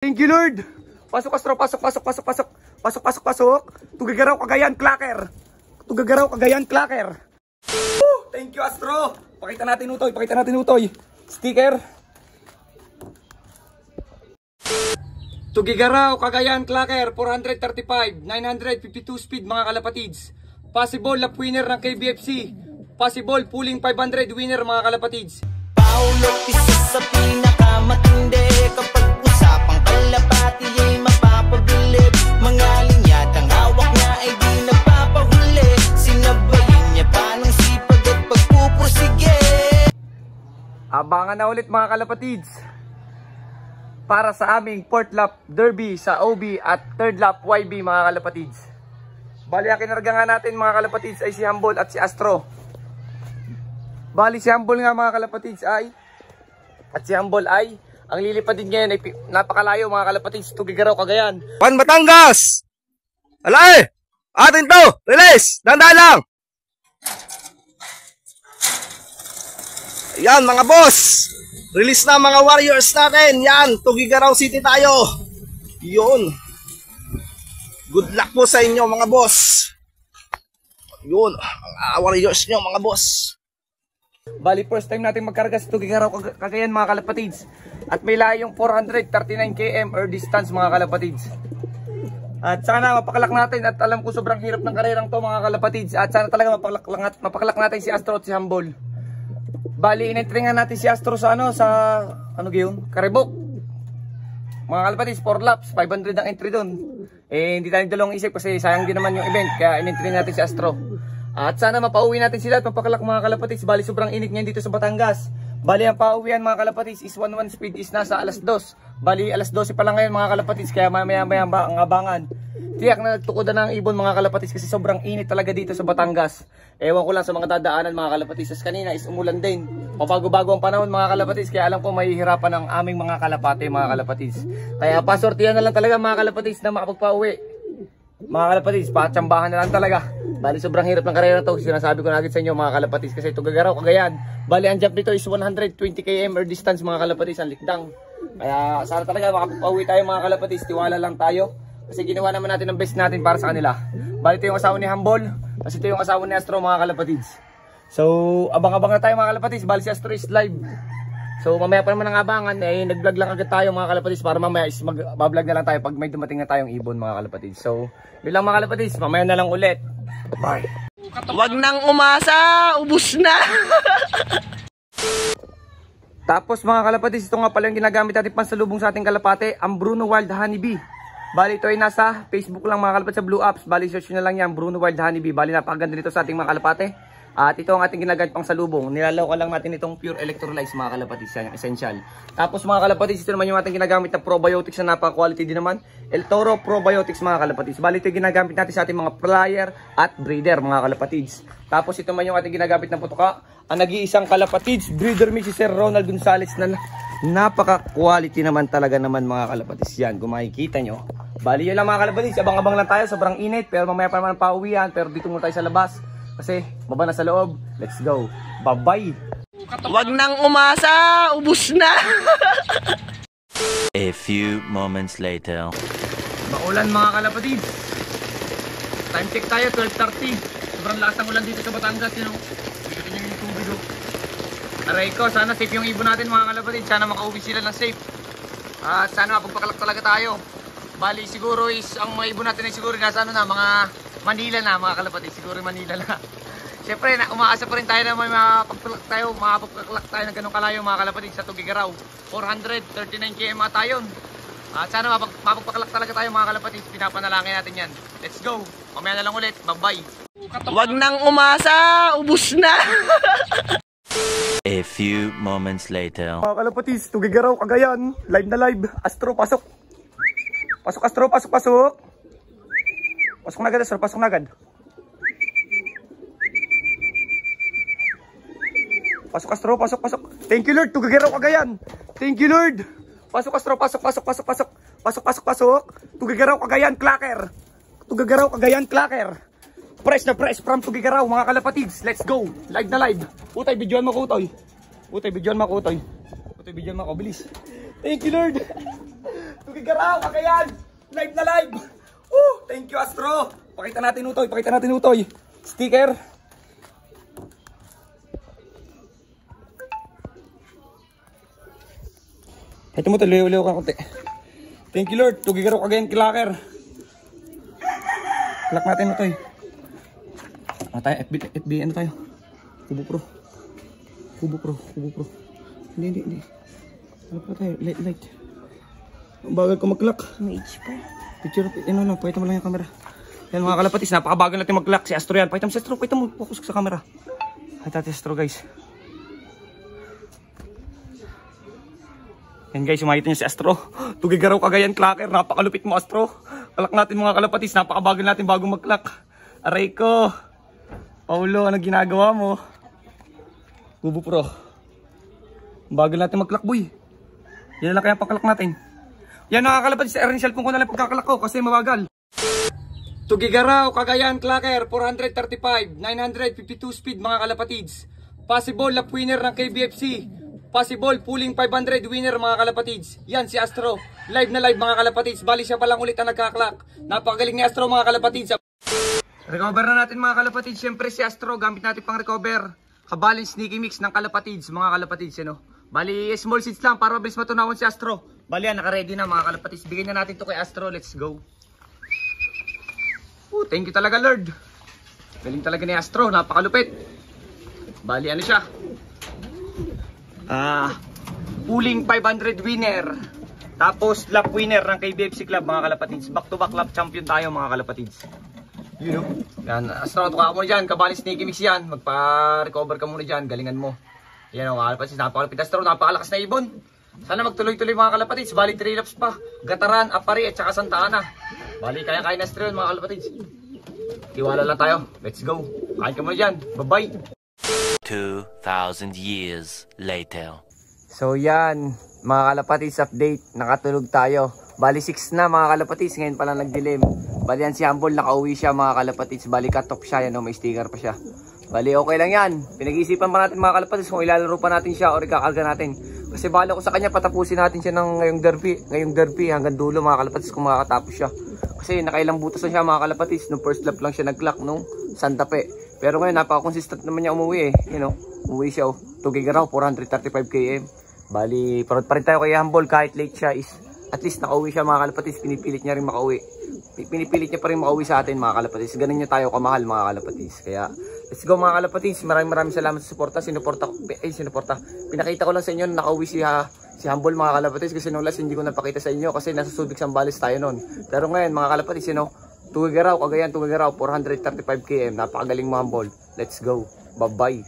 Thank you, Lord. Pasok, Astro. Pasok. Pasok. Tugagaraw, Cagayan, Clacker. Thank you, Astro. Pakita natin utoy. Sticker. Tugigaraw, Cagayan, Clacker, 435, 952 speed mga kalapatids. Possible lap winner ng KBFC. Possible pulling 500 winner mga kalapatids. Paulo, isa sa pinakamatindi. Kapag usapang kalapati ay mapapabilib. Mga linyadang hawak niya ay di nagpapahuli. Sinabayin niya pa ng sipag at pagpupursige. Abangan na ulit mga kalapatids para sa aming 4th lap derby sa OB at 3rd lap YB mga kalapatids. Bali ang kinarga nga natin mga kalapatids ay si Humble at si Astro. Bali si Humble nga mga kalapatids ay ang lilipad din ngayon ay napakalayo mga kalapatids. Tugigaraw, Cagayan, Batangas. Alay! Atin to! Release! Dandan lang! Yan mga boss! Release na mga warriors natin! Yan! Tugigaraw City tayo! Yun! Good luck po sa inyo mga boss! Yun! Mga warriors nyo mga boss! bali first time natin magkarga sa Tugigaraw, Cagayan mga kalapatids. At may layong 439 km or distance mga kalapatids. At sana mapakalak natin, at alam ko sobrang hirap ng karerang to mga kalapatids. At sana talaga mapakalak natin si Astro at si Humble. Bali inentringan natin si Astro sa Karibok. Mga kalapatids, 4 laps, 500 ang entry doon. Hindi tayo dalawang isip kasi sayang din naman yung event, kaya inentringan natin si Astro. At sana mapauwi natin sila at mapakalak mga kalapatids. Bali sobrang init ngayon dito sa Batangas. Bali ang pauwian mga kalapatids is 11 speed is nasa alas 2. Bali alas 12 pa lang ngayon mga kalapatids, kaya maya ang abangan. Tiyak na nagtukodan ng ibon mga kalapatids kasi sobrang init talaga dito sa Batangas. Ewan ko lang sa mga dadaanan mga kalapatids. As kanina is umulan din. Pabago-bago ang panahon mga kalapatids, kaya alam ko mahihirapan ang aming mga kalapate mga kalapatids. Kaya pasortihan na lang talaga mga kalapatids na makapagpauwi. Mga kalapatids, patsambahan na lang talaga. Bali sobrang hirap ng karera to. Sinasabi ko na agad sa inyo mga kalapatids kasi Tugigaraw, Cagayan. Bali ang jump dito is 120 km or distance mga kalapatids, ang likdang. Kaya sana talaga makapauwi tayo mga kalapatids. Tiwala lang tayo kasi ginawa naman natin ang best natin para sa kanila. Bali ito yung asawa ni Humble, kasi ito yung asawa ni Astro mga kalapatids. So abang-abang na tayo mga kalapatids. Bali si Astro is live. So mamaya pa naman ang abangan, nag-vlog lang agad tayo mga kalapatids para mamaya is mag-vlog na lang tayo pag may dumating na tayong ibon mga kalapatids. So yun lang mga kalapatids, mamaya na lang ulit. Bye. Wag nang umasa, ubus na. Tapos mga kalapatids, ito nga pala yung ginagamit natin pansalubong sa ating kalapate, ang Bruno Wild Honeybee. Bali ito ay nasa Facebook lang mga kalapatids sa Blue Apps. Bali search nyo na lang yan, Bruno Wild Honeybee. Bali napakaganda nito sa ating mga kalapate. At ito ang ating ginagamit pang salubong. Nilalaw lang natin itong pure electrolytes mga kalapatids, yan, essential. Tapos mga kalapatids, ito naman yung ating ginagamit na probiotics na napaka-quality din naman. El Toro Probiotics mga kalapatids. Bali ito yung ginagamit natin sa ating mga flyer at breeder mga kalapatids. Tapos ito naman yung ating ginagamit na putuka, ang nag-iisang kalapatids breeder mix si Sir Ronald Gonzales na napaka-quality naman talaga naman mga kalapatids. Yan, kung makikita nyo. Bali yun lang mga kalapatids, abang-abang lang tayo, sobrang init. Pero mamaya pa naman pauwian, pero dito muna tayo sa labas. Kasi baba na sa loob. Let's go. Bye-bye. Wag nang umasa, ubus na. A few moments later. Maulan mga kalapatids. Time check tayo, 12:30. Sobrang lakas ng ulan dito sa Batangas. Bigyan nyo yung tubig. Aray ko, sana safe yung ibon natin mga kalapatids. Sana makauwi sila ng safe. Sana mapagpakalak talaga tayo. Bali siguro is ang mga ibon natin ay siguro nasa mga Manila na mga kalapatids, siguro Manila na. Siyempre, umaasa pa rin tayo na may makapagpakalak tayo ng ganong kalayo mga kalapatids sa Tugigaraw. 439 km tayo. Sana mapagpakalak talaga tayo mga kalapatids. Pinapanalangin natin yan. Let's go. Mamaya na lang ulit. Bye-bye. Wag nang umasa, ubus na. A few moments later. Mga kalapatids, Tugigaraw, Cagayan. Live na live. Astro, pasok. Pasok Astro, pasok. Pasok na agad, Astro, pasok na agad. Pasok Astro, pasok. Thank you Lord, Tugigaraw, Cagayan. Thank you Lord. Pasok Astro, pasok. Pasok. Tugigaraw, Cagayan, Clacker. Press na press from Tugigaraw mga kalapatids. Let's go. Live na live. Utay, videoan mo ko utoy. Bilis. Thank you Lord. Tugigaraw, Cagayan. Live na live. Thank you, Astro. Pakita natin utoy. Sticker. Ito mo, tuloy-uliw ka konti. Thank you, Lord. Tugigaraw, Cagayan, Clacker. Klak natin utoy. Ano tayo? FB, ano tayo? Kubo Pro. Hindi. Ano pa tayo? Light. Ang bagal ko mag-lock. May H pa. Picture, lang, pakita mo lang yung camera. Yan mga kalapatis, napakabagal natin mag-lock. Si Astro yan. Pakita mo si Astro, focus sa camera. Ay, tati Astro guys. Yan guys, makita niyo si Astro. Tugigaraw, Cagayan, Clacker. Napakalupit mo, Astro. Kalak natin mga kalapatis, napakabagal natin bago mag-lock. Aray ko. Paulo, ano ginagawa mo? Kubo Pro. Bagal natin mag-lock, boy. Yan lang kaya pakalak natin. Yan nakakalapatis, sa cellphone ko na lang pagkakalak ko kasi mabagal. Tugigaraw, Cagayan, Clacker, 435, 952 speed mga kalapatids. Possible lap winner ng KBFC. Possible pulling 500 winner mga kalapatids. Yan si Astro. Live na live mga kalapatids. Bali siya pa lang ulit ang nagkaklak. Napakagaling ni Astro mga kalapatids. Recover na natin mga kalapatids. Siyempre si Astro gamit natin pang recover. Kabalin sneaky mix ng kalapatids mga kalapatids. Ano? Bali small seeds lang para mabilis matunawan si Astro. Bali yan, naka-ready na mga kalapatids. Bigyan na natin to kay Astro. Let's go. Thank you talaga Lord. Galing talaga ni Astro. Napakalupit. Bali ano siya? Pulling 500 winner. Tapos lap winner ng KBFC Club mga kalapatids. Back to back lap champion tayo mga kalapatids. You know? Yan, Astro, tuka mo dyan. Kabali sneaky mix yan. Magpa-recover ka muna dyan. Galingan mo. Yan o mga kalapatids. Napakalapit Astro. Napakalakas na ibon. Sana magtuloy-tuloy mga kalapatids. Bali 3 laps pa. Gataran, Apari at saka Santa Ana. Bali kaya-kaya na Astro yun mga kalapatids. Tiwala lang tayo. Let's go. Kain ka muna dyan. Bye-bye. 2,000 years later. So yan, mga kalapatids update, nakatulog tayo. Bali 6 na mga kalapatids, ngayon pa lang nagdilim. Bali yan si Humble, nakauwi siya mga kalapatids. Bali cut-off siya, yan o, may sticker pa siya. Bali okay lang yan, pinag-iisipan pa natin mga kalapatids kung ilalaro pa natin siya o ikakarga natin. Kasi bala ko sa kanya, patapusin natin siya ng ngayong derby hanggang dulo mga kalapatids kung makakatapos siya. Kasi nakailang butas na siya mga kalapatids, nung first lap lang siya nag-clock nung Santa Fe. Pero ngayon napaka-consistent naman niya umuwi eh. You know, umuwi siya Tugigaraw, 435 km. Bali, parod pa rin tayo kay Humble kahit late siya is at least nakauwi siya mga kalapatids. Pinipilit niya rin makauwi. Pinipilit niya pa rin makauwi sa atin mga kalapatids. Ganun niya tayo kamahal mga kalapatids. Kaya let's go mga kalapatids. Maraming salamat sa suporta. Sinuporta. Pinakita ko lang sa inyo na nakauwi si Humble mga kalapatids. Kasi nung last hindi ko napakita sa inyo kasi nasa Subic Zambales tayo noon. Pero ngayon mga kalapatids, Tugigaraw, Cagayan, Tugigaraw, 435 km. Napakagaling mga Humble. Let's go. Bye-bye.